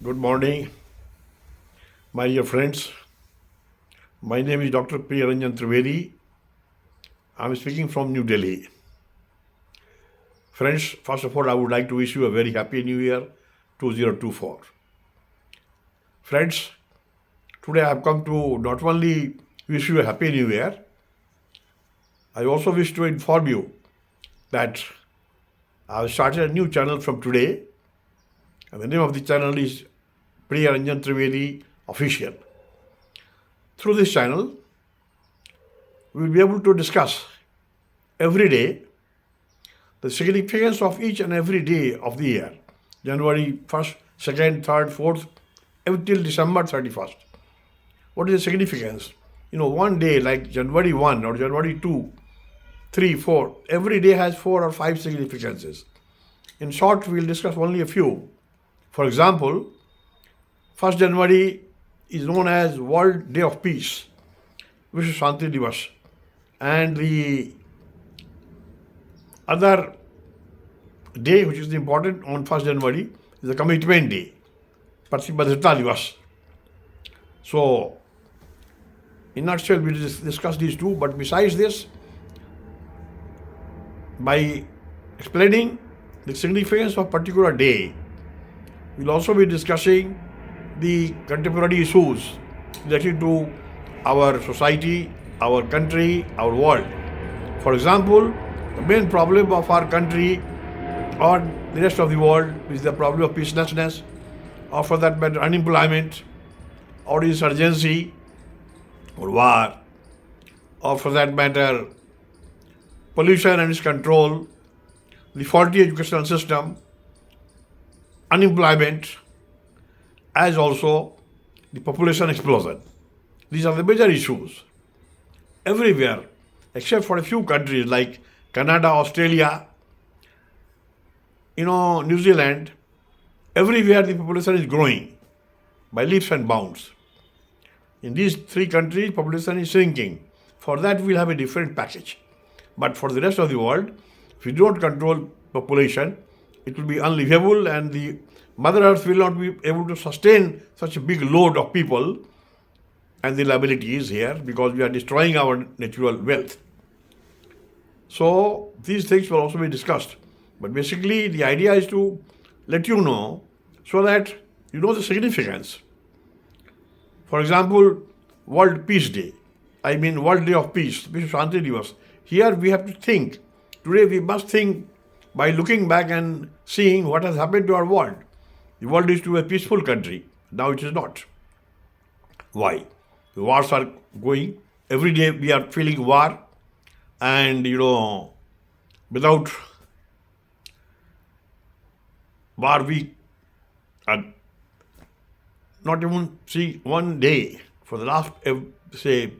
Good morning, my dear friends. My name is Dr. Priyaranjan Trivedi. I'm speaking from New Delhi. Friends, first of all, I would like to wish you a very happy New Year 2024. Friends, today I have come to not only wish you a happy New Year, I also wish to inform you that I have started a new channel from today, and the name of the channel is Priyaranjan Trivedi Official. Through this channel, we will be able to discuss every day the significance of each and every day of the year, January 1st, 2nd, 3rd, 4th, till December 31st. What is the significance? One day like January 1 or January 2, 3, 4, every day has 4 or 5 significances. In short, we will discuss only a few. For example, 1st January is known as World Day of Peace, Vishwa Shanti Divas. And the other day which is important on 1st January is the Commitment Day, Pratibadhata Divas. So, in a nutshell, we discuss these two, but besides this, by explaining the significance of particular day, we'll also be discussing the contemporary issues related to our society, our country, our world. For example, the main problem of our country or the rest of the world is the problem of peacelessness, or for that matter, unemployment, or insurgency, or war, or for that matter, pollution and its control, the faulty educational system, unemployment, as also the population explosion. These are the major issues. Everywhere, except for a few countries like Canada, Australia, New Zealand, everywhere the population is growing by leaps and bounds. In these 3 countries, population is shrinking. For that, we'll have a different package. But for the rest of the world, if we don't control population, it will be unlivable, and the Mother Earth will not be able to sustain such a big load of people, and the liability is here because we are destroying our natural wealth. So these things will also be discussed. But basically, the idea is to let you know so that you know the significance. For example, World Peace Day. World Day of Peace, Vishwa Shanti Divas. Here we have to think. Today we must think by looking back and seeing what has happened to our world. The world used to be a peaceful country. Now it is not. Why? The wars are going. Every day we are feeling war. And, without war we are not even see one day. For the last, say,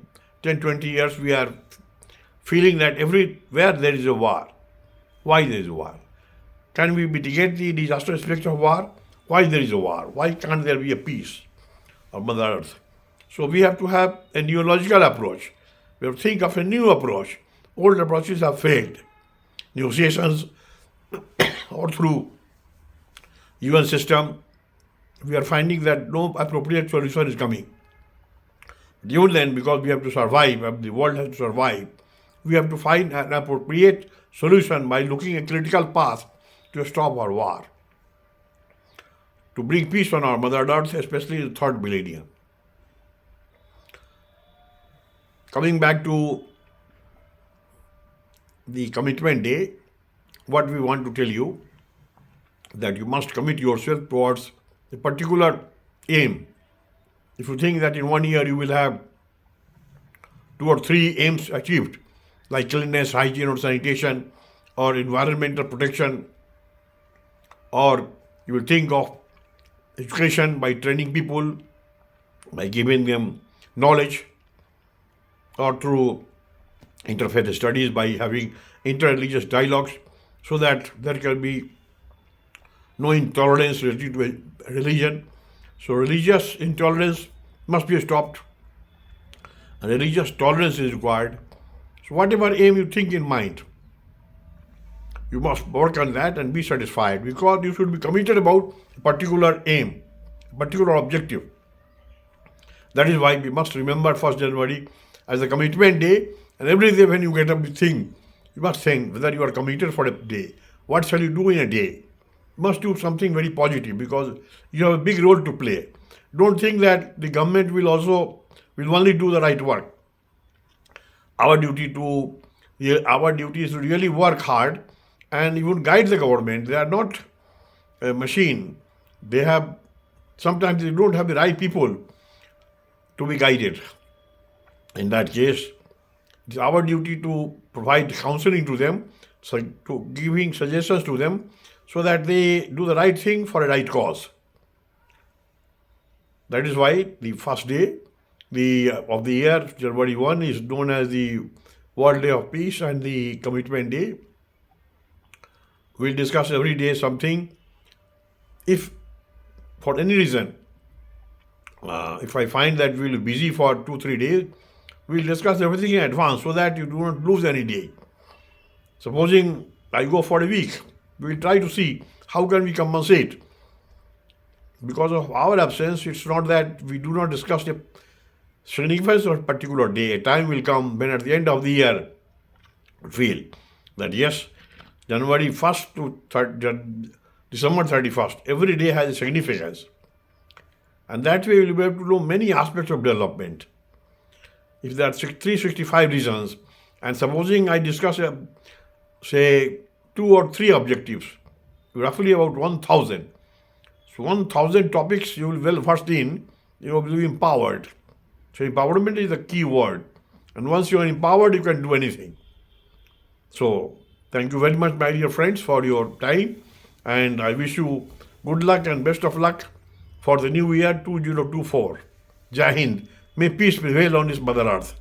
10, 20 years, we are feeling that everywhere there is a war. Why there is a war? Can we mitigate the disastrous effects of war? Why there is a war? Why can't there be a peace on Mother Earth? So we have to have a neological approach. We have to think of a new approach. Old approaches have failed. Negotiations or through UN system, we are finding that no appropriate solution is coming. Even then, because we have to survive, the world has to survive, we have to find an appropriate solution by looking at a critical path to stop our war, to bring peace on our Mother Earth, especially in the 3rd millennium. Coming back to the Commitment Day, what we want to tell you, that you must commit yourself towards a particular aim. If you think that in 1 year you will have 2 or 3 aims achieved, like cleanliness, hygiene or sanitation, or environmental protection, or you will think of education by training people, by giving them knowledge, or through interfaith studies, by having interreligious dialogues, so that there can be no intolerance related to religion. So religious intolerance must be stopped, and religious tolerance is required. So whatever aim you think in mind, you must work on that and be satisfied, because you should be committed about a particular aim. particular objective. That is why we must remember 1st January as a commitment day, and every day when you get up to think, you must think whether you are committed for a day. What shall you do in a day? You must do something very positive because you have a big role to play. Don't think that the government will only do the right work. Our duty to our duty is to really work hard and even guide the government. They are not a machine. They have sometimes they don't have the right people to be guided. In that case, it is our duty to provide counseling to them, so to giving suggestions to them, so that they do the right thing for a right cause. That is why the first day of the year, January 1, is known as the World Day of Peace and the Commitment Day. We'll discuss every day something. If for any reason, if I find that we'll be busy for 2-3 days, we'll discuss everything in advance so that you do not lose any day. Supposing I go for a week, we'll try to see how can we compensate. Because of our absence, it's not that we do not discuss the significance of a particular day. A time will come when at the end of the year, we feel that yes, January 1st to December 31st, every day has a significance. And that way we'll be able to know many aspects of development. If there are 365 reasons, and supposing I discuss, say, 2 or 3 objectives, roughly about 1,000. So 1,000 topics you will well versed in, you will be empowered. So empowerment is the key word. And once you are empowered, you can do anything. So thank you very much, my dear friends, for your time. And I wish you good luck and best of luck for the new year 2024. Jai Hind. May peace prevail on this Mother Earth.